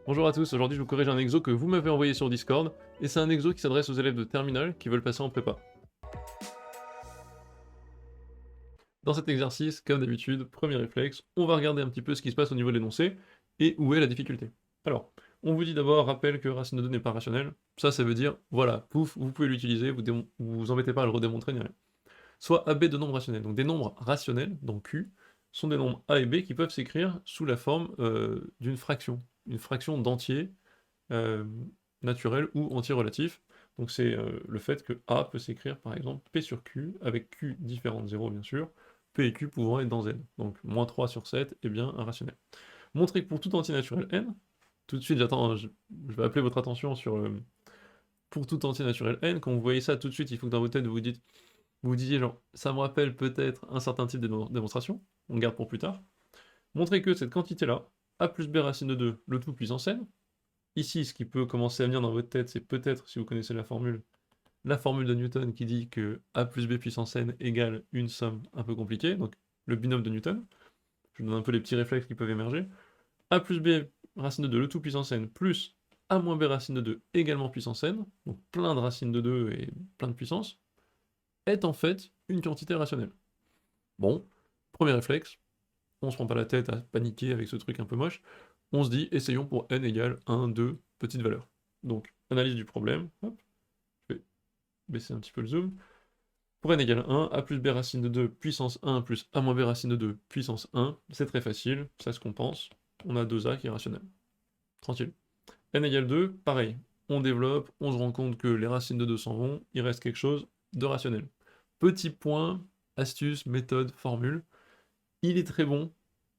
Bonjour à tous, aujourd'hui je vous corrige un exo que vous m'avez envoyé sur Discord, et c'est un exo qui s'adresse aux élèves de terminale qui veulent passer en prépa. Dans cet exercice, comme d'habitude, premier réflexe, on va regarder un petit peu ce qui se passe au niveau de l'énoncé, et où est la difficulté. Alors, on vous dit d'abord, rappel que racine de 2 n'est pas rationnel, ça veut dire, voilà, pouf, vous pouvez l'utiliser, vous embêtez pas à le redémontrer ni rien. Soit AB de nombres rationnels, donc des nombres rationnels, dans Q, sont des nombres A et B qui peuvent s'écrire sous la forme d'une fraction, une fraction d'entier, euh, naturel ou entier-relatif. Donc c'est le fait que A peut s'écrire par exemple P sur Q, avec Q différent de 0 bien sûr, P et Q pouvant être dans Z. Donc moins 3 sur 7 est bien un rationnel. Montrer que pour tout entier naturel n, tout de suite j'attends, je vais appeler votre attention sur pour tout entier naturel n, quand vous voyez ça tout de suite, il faut que dans votre tête vous vous disiez genre, ça me rappelle peut-être un certain type de démonstration, on garde pour plus tard. Montrer que cette quantité-là, A plus B racine de 2, le tout puissance n, ici, ce qui peut commencer à venir dans votre tête, c'est peut-être, si vous connaissez la formule de Newton qui dit que A plus B puissance n égale une somme un peu compliquée, donc le binôme de Newton. Je vous donne un peu les petits réflexes qui peuvent émerger. A plus B racine de 2, le tout puissance n, plus A moins B racine de 2 également puissance n, donc plein de racines de 2 et plein de puissance, est en fait une quantité rationnelle. Bon, premier réflexe, on se prend pas la tête à paniquer avec ce truc un peu moche, on se dit essayons pour n égale 1, 2, petite valeur. Donc, analyse du problème, hop, je vais baisser un petit peu le zoom. Pour n égale 1, a plus b racine de 2 puissance 1 plus a moins b racine de 2 puissance 1, c'est très facile, ça se compense, on a 2a qui est rationnel. Tranquille. N égale 2, pareil, on développe, on se rend compte que les racines de 2 s'en vont, il reste quelque chose de rationnel. Petit point, astuce, méthode, formule, il est très bon,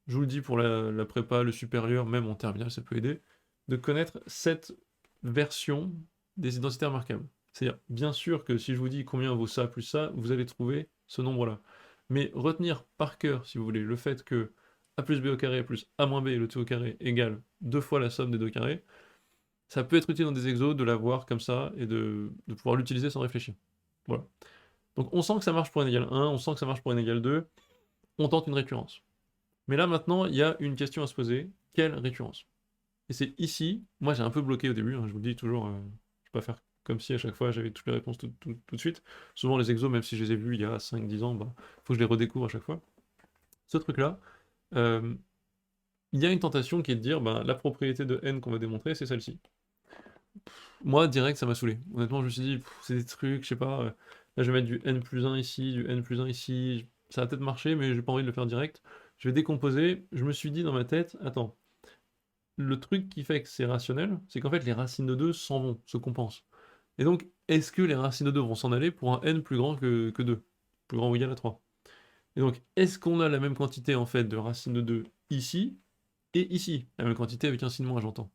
je vous le dis pour la prépa, le supérieur, même en terminale ça peut aider, de connaître cette version des identités remarquables. C'est-à-dire, bien sûr que si je vous dis combien vaut ça plus ça, vous allez trouver ce nombre-là. Mais retenir par cœur, si vous voulez, le fait que a plus b au carré plus a moins b le tout au carré égale 2 fois la somme des deux carrés, ça peut être utile dans des exos de l'avoir comme ça et de pouvoir l'utiliser sans réfléchir. Voilà. Donc on sent que ça marche pour n égale 1, on sent que ça marche pour n égale 2, on tente une récurrence. Mais là maintenant, il y a une question à se poser, quelle récurrence? Et c'est ici, moi j'ai un peu bloqué au début, hein, je vous le dis toujours, je ne vais pas faire comme si à chaque fois j'avais toutes les réponses tout de suite. Souvent les exos, même si je les ai vus il y a 5-10 ans, bah, faut que je les redécouvre à chaque fois. Ce truc-là, euh, il y a une tentation qui est de dire, bah, la propriété de n qu'on va démontrer, c'est celle-ci. Moi, direct, ça m'a saoulé. Honnêtement, je me suis dit, c'est des trucs, je sais pas, là je vais mettre du n plus 1 ici, du n plus 1 ici, ça va peut-être marcher, mais j'ai pas envie de le faire direct. Je vais décomposer, je me suis dit dans ma tête, attends, le truc qui fait que c'est rationnel, c'est qu'en fait les racines de 2 s'en vont, se compensent. Et donc, est-ce que les racines de 2 vont s'en aller pour un n plus grand que 2, plus grand ou égal à 3? Et donc, est-ce qu'on a la même quantité en fait de racines de 2 ici et ici? La même quantité avec un signe moins, j'entends.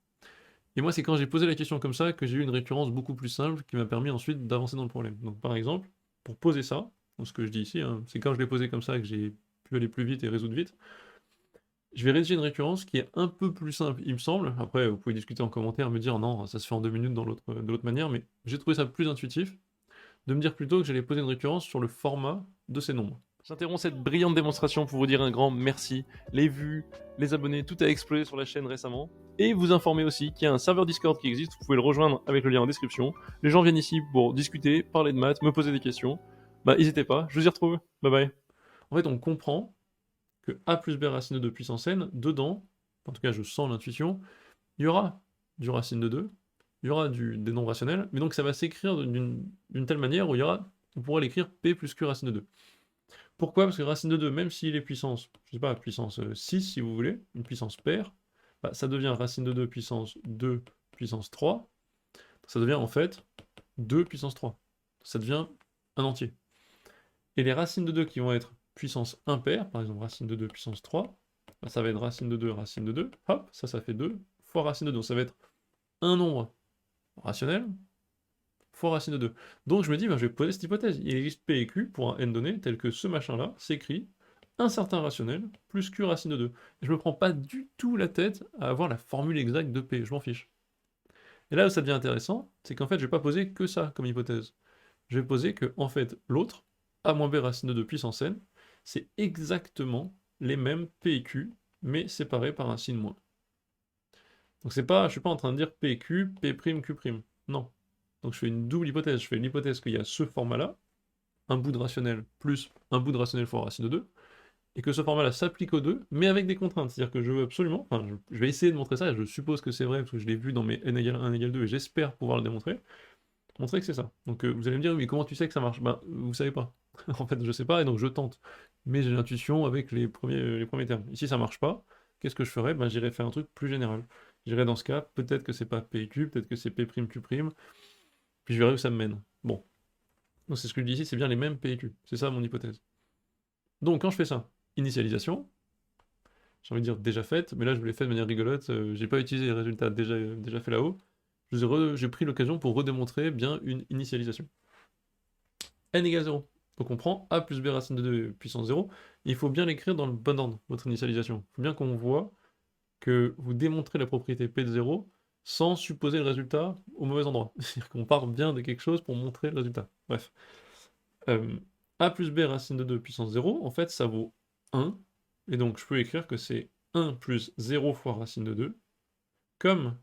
Et moi, c'est quand j'ai posé la question comme ça que j'ai eu une récurrence beaucoup plus simple qui m'a permis ensuite d'avancer dans le problème. Donc, par exemple, pour poser ça, donc ce que je dis ici, hein, c'est quand je l'ai posé comme ça que j'ai pu aller plus vite et résoudre vite. Je vais rédiger une récurrence qui est un peu plus simple, il me semble. Après, vous pouvez discuter en commentaire, me dire non, ça se fait en 2 minutes de l'autre manière, mais j'ai trouvé ça plus intuitif de me dire plutôt que j'allais poser une récurrence sur le format de ces nombres. J'interromps cette brillante démonstration pour vous dire un grand merci. Les vues, les abonnés, tout a explosé sur la chaîne récemment. Et vous informer aussi qu'il y a un serveur Discord qui existe, vous pouvez le rejoindre avec le lien en description. Les gens viennent ici pour discuter, parler de maths, me poser des questions. Bah n'hésitez pas, je vous y retrouve. Bye bye. En fait, on comprend que a plus b racine de 2 puissance n, dedans, en tout cas je sens l'intuition, il y aura du racine de 2, il y aura des nombres rationnels, mais donc ça va s'écrire d'une telle manière où on pourra l'écrire p plus q racine de 2. Pourquoi? Parce que racine de 2, même s'il est puissance, je sais pas, puissance 6 si vous voulez, une puissance paire, bah, ça devient racine de 2 puissance 2 puissance 3, ça devient en fait 2 puissance 3. Ça devient un entier. Et les racines de 2 qui vont être puissance impaire, par exemple racine de 2 puissance 3, bah, ça va être racine de 2, hop, ça fait 2, fois racine de 2, donc ça va être un nombre rationnel, fois racine de 2. Donc je me dis, bah, je vais poser cette hypothèse, il existe P et Q pour un n donné, tel que ce machin-là s'écrit un certain rationnel plus Q racine de 2. Et je me prends pas du tout la tête à avoir la formule exacte de P, je m'en fiche. Et là où ça devient intéressant, c'est qu'en fait je vais pas poser que ça comme hypothèse. Je vais poser que, en fait, l'autre, a moins b racine de 2 puissance n, c'est exactement les mêmes p et q, mais séparés par un signe moins. Donc c'est pas, je suis pas en train de dire PQ, P', Q'. Non. Donc je fais une double hypothèse. Je fais l'hypothèse qu'il y a ce format-là, un bout de rationnel plus un bout de rationnel fois racine de 2, et que ce format-là s'applique aux deux, mais avec des contraintes. C'est-à-dire que je veux absolument, enfin je vais essayer de montrer ça, et je suppose que c'est vrai, parce que je l'ai vu dans mes n égale 1, n égale 2, et j'espère pouvoir le démontrer, montrer que c'est ça. Donc vous allez me dire, oui, comment tu sais que ça marche? Ben, vous savez pas. En fait, je sais pas, et donc je tente. Mais j'ai l'intuition avec les premiers termes. Ici, ça marche pas. Qu'est-ce que je ferais? Ben, j'irais faire un truc plus général. J'irais dans ce cas, peut-être que c'est pas PQ, peut-être que c'est P', Q', puis je verrai où ça me mène. Bon. Donc c'est ce que je dis ici, c'est bien les mêmes P et Q. C'est ça mon hypothèse. Donc quand je fais ça, initialisation, j'ai envie de dire déjà faite, mais là je vous l'ai fait de manière rigolote, j'ai pas utilisé les résultats déjà fait là-haut. J'ai pris l'occasion pour redémontrer bien une initialisation. N égale 0. Donc on prend a plus b racine de 2 puissance 0, il faut bien l'écrire dans le bon ordre, votre initialisation. Il faut bien qu'on voit que vous démontrez la propriété P de 0 sans supposer le résultat au mauvais endroit. C'est-à-dire qu'on part bien de quelque chose pour montrer le résultat. Bref. A plus b racine de 2 puissance 0, en fait ça vaut 1, et donc je peux écrire que c'est 1 plus 0 fois racine de 2, comme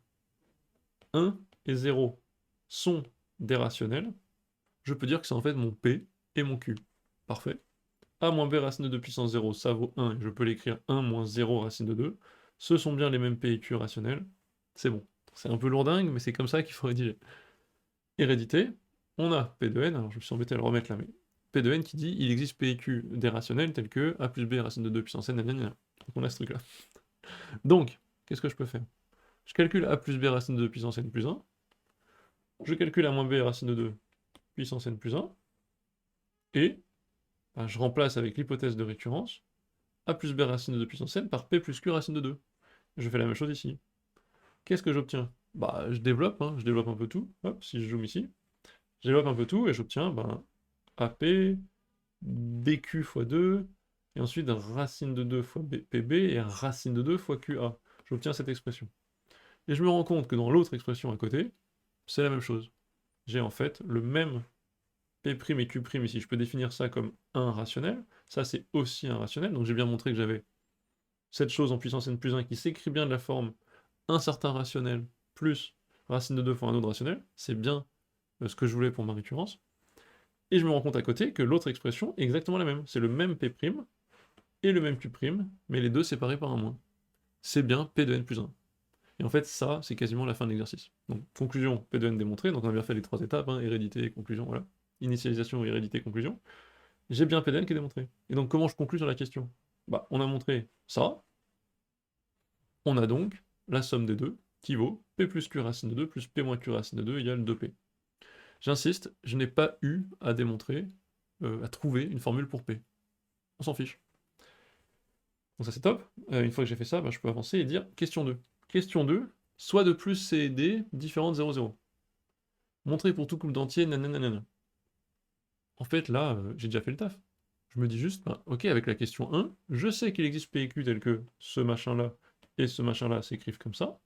1 et 0 sont des rationnels, je peux dire que c'est en fait mon P et mon Q. Parfait. A moins b racine de 2 puissance 0, ça vaut 1, et je peux l'écrire 1 moins 0 racine de 2. Ce sont bien les mêmes P et Q rationnels. C'est bon. C'est un peu lourdingue, mais c'est comme ça qu'il faut rédiger. Hérédité, on a P de n, alors je me suis embêté à le remettre là, mais P de n qui dit il existe P et Q des rationnels tels que A plus B racine de 2 puissance n, Donc on a ce truc là. Donc, qu'est-ce que je peux faire? Je calcule A plus B racine de 2 puissance n plus 1, je calcule A moins B racine de 2 puissance n plus 1, et ben, je remplace avec l'hypothèse de récurrence A plus B racine de 2 puissance n par P plus Q racine de 2. Je fais la même chose ici. Qu'est-ce que j'obtiens? Bah, je développe un peu tout. Hop, si je zoome ici, je développe un peu tout et j'obtiens ben, AP, BQ fois 2, et ensuite racine de 2 fois PB et racine de 2 fois QA. J'obtiens cette expression. Et je me rends compte que dans l'autre expression à côté, c'est la même chose. J'ai en fait le même P' et Q' ici. Je peux définir ça comme un rationnel. Ça, c'est aussi un rationnel. Donc j'ai bien montré que j'avais cette chose en puissance n plus 1 qui s'écrit bien de la forme un certain rationnel plus racine de 2 fois un autre rationnel. C'est bien ce que je voulais pour ma récurrence. Et je me rends compte à côté que l'autre expression est exactement la même. C'est le même P' et le même Q', mais les deux séparés par un moins. C'est bien P de n plus 1. Et en fait, ça, c'est quasiment la fin de l'exercice. Donc, conclusion, P de n démontré, donc on a bien fait les trois étapes, hein, hérédité, conclusion, voilà. Initialisation, hérédité, conclusion. J'ai bien P de n qui est démontré. Et donc, comment je conclus sur la question? Bah, on a montré ça, on a donc la somme des deux, qui vaut P plus Q racine de 2 plus P moins Q racine de 2 égale 2P. J'insiste, je n'ai pas eu à démontrer, à trouver une formule pour P. On s'en fiche. Donc ça c'est top. Une fois que j'ai fait ça, bah, je peux avancer et dire question 2. Question 2, soit de plus C et D différentes 0, 0. Montrer pour tout couple d'entiers, nanana. En fait, là, j'ai déjà fait le taf. Je me dis juste, bah, ok, avec la question 1, je sais qu'il existe P et Q tel que ce machin-là et ce machin-là s'écrivent comme ça,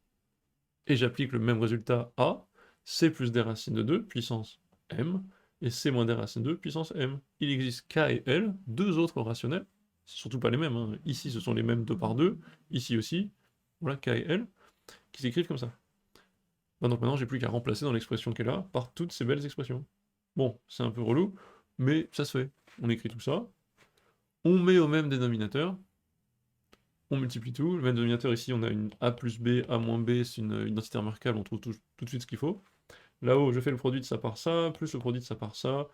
et j'applique le même résultat à C plus D racine de 2 puissance M, et C moins D racine de 2 puissance M. Il existe K et L, deux autres rationnels, c'est surtout pas les mêmes, hein. Ici ce sont les mêmes 2 par 2, ici aussi, voilà, K et L, qui s'écrivent comme ça. Bah donc maintenant j'ai plus qu'à remplacer dans l'expression qu'elle a par toutes ces belles expressions. Bon, c'est un peu relou, mais ça se fait. On écrit tout ça, on met au même dénominateur, on multiplie tout, le même dénominateur ici on a une A plus B, A moins B, c'est une identité remarquable, on trouve tout de suite ce qu'il faut. Là-haut je fais le produit de ça par ça, plus le produit de ça par ça,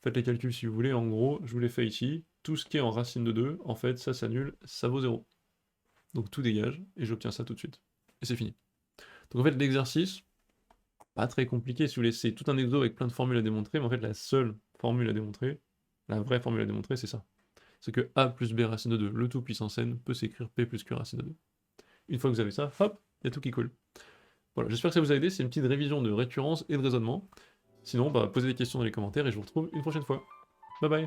faites les calculs si vous voulez, en gros, je vous l'ai fait ici, tout ce qui est en racine de 2, en fait ça s'annule, ça vaut 0. Donc tout dégage, et j'obtiens ça tout de suite. Et c'est fini. Donc en fait l'exercice, pas très compliqué, si vous voulez, c'est tout un exo avec plein de formules à démontrer, mais en fait la seule formule à démontrer, la vraie formule à démontrer, c'est ça. C'est que A plus B racine de 2, le tout puissance n, peut s'écrire P plus Q racine de 2. Une fois que vous avez ça, hop, il y a tout qui coule. Voilà, j'espère que ça vous a aidé, c'est une petite révision de récurrence et de raisonnement. Sinon, bah, posez des questions dans les commentaires et je vous retrouve une prochaine fois. Bye bye.